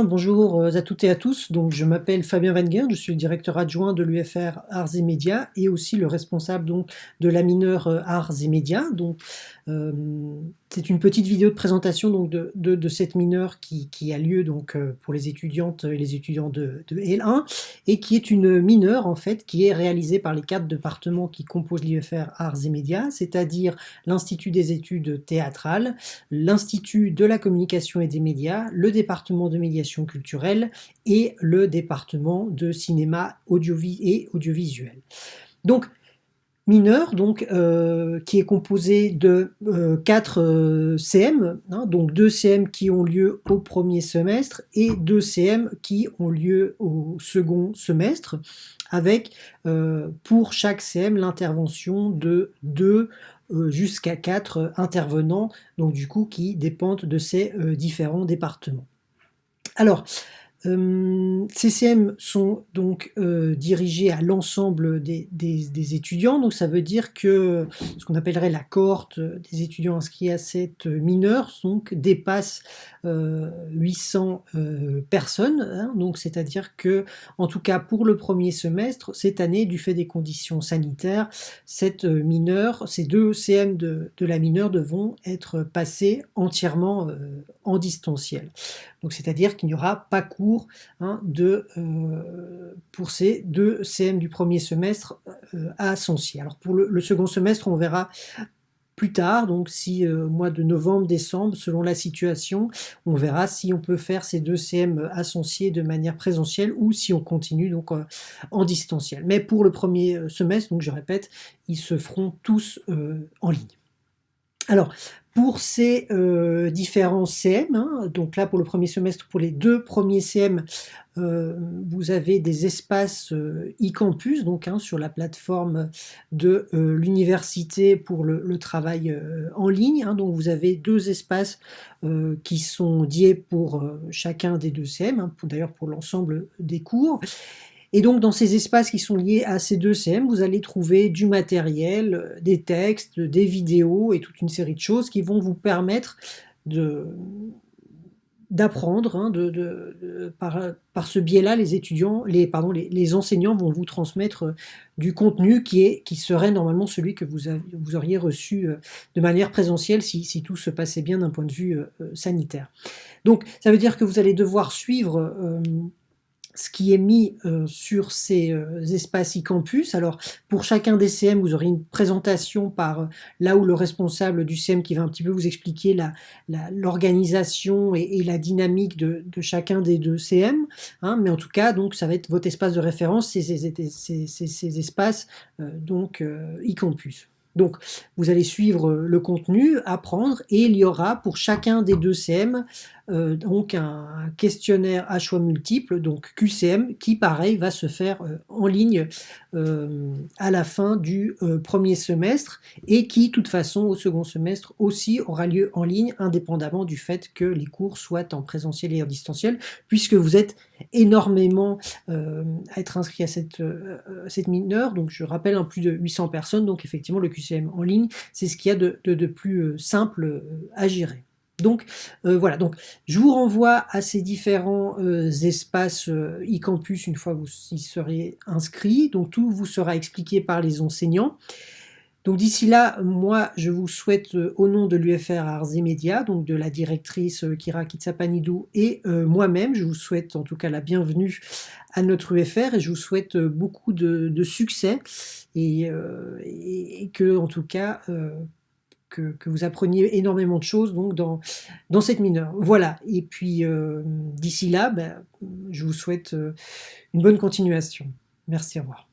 Bien, bonjour à toutes et à tous. Donc, je m'appelle Fabien Wenger, je suis le directeur adjoint de l'UFR Arts et Médias et aussi le responsable donc, de la mineure Arts et Médias. Donc, euh, c'est une petite vidéo de présentation donc, de cette mineure qui a lieu donc, pour les étudiantes et les étudiants de L1 et qui est une mineure en fait qui est réalisée par les 4 départements qui composent l'UFR Arts et Médias, c'est-à-dire l'Institut des études théâtrales, l'Institut de la communication et des médias, le département de médiation culturelle et le département de cinéma et audiovisuel. Donc, mineur, qui est composé de 4 CM, hein, donc 2 CM qui ont lieu au premier semestre et 2 CM qui ont lieu au second semestre, avec pour chaque CM l'intervention de 2 jusqu'à 4 intervenants, donc du coup qui dépendent de ces différents départements. Alors, CCM sont donc dirigés à l'ensemble des étudiants, donc ça veut dire que ce qu'on appellerait la cohorte des étudiants inscrits à cette mineure donc, dépasse 800 personnes, hein, donc c'est-à-dire que, en tout cas pour le premier semestre, cette année, du fait des conditions sanitaires, cette mineure, ces 2 CM de la mineure devront être passés entièrement en distanciel. Donc c'est-à-dire qu'il n'y aura pas cours hein, pour ces 2 CM du premier semestre à Censier. Alors pour le second semestre, on verra plus tard, donc si mois de novembre, décembre, selon la situation, on verra si on peut faire ces 2 CM à Censier de manière présentielle ou si on continue donc en distanciel. Mais pour le premier semestre, donc je répète, ils se feront tous en ligne. Alors, pour ces différents CM, hein, donc là pour le premier semestre, pour les 2 premiers CM, vous avez des espaces e-campus, donc hein, sur la plateforme de l'université pour le travail en ligne. Hein, donc vous avez 2 espaces qui sont dédiés pour chacun des 2 CM, hein, d'ailleurs pour l'ensemble des cours. Et donc, dans ces espaces qui sont liés à ces 2 CM, vous allez trouver du matériel, des textes, des vidéos et toute une série de choses qui vont vous permettre d'apprendre. Hein, par ce biais-là, les enseignants vont vous transmettre du contenu qui serait normalement celui que vous auriez reçu de manière présentielle si tout se passait bien d'un point de vue sanitaire. Donc, ça veut dire que vous allez devoir suivre ce qui est mis sur ces espaces e-campus. Alors, pour chacun des CM, vous aurez une présentation par là où le responsable du CM qui va un petit peu vous expliquer l'organisation et la dynamique de chacun des 2 CM. Hein, mais en tout cas, donc, ça va être votre espace de référence, ces espaces e-campus. Donc, vous allez suivre le contenu, apprendre, et il y aura pour chacun des 2 CM donc un questionnaire à choix multiples, donc QCM, qui pareil va se faire en ligne à la fin du premier semestre et qui, de toute façon, au second semestre aussi aura lieu en ligne, indépendamment du fait que les cours soient en présentiel et en distanciel, puisque vous êtes énormément à être inscrit à cette mineure. Donc je rappelle, plus de 800 personnes, donc effectivement le QCM en ligne, c'est ce qu'il y a de plus simple à gérer. Donc voilà, donc je vous renvoie à ces différents espaces e-campus une fois que vous y serez inscrit. Donc tout vous sera expliqué par les enseignants. Donc d'ici là, moi je vous souhaite au nom de l'UFR Arts et Médias, donc de la directrice Kira Kitsapanidou et moi-même, je vous souhaite en tout cas la bienvenue à notre UFR et je vous souhaite beaucoup de succès et que en tout cas que vous appreniez énormément de choses donc, dans cette mineure. Voilà, et puis d'ici là, je vous souhaite une bonne continuation. Merci, au revoir.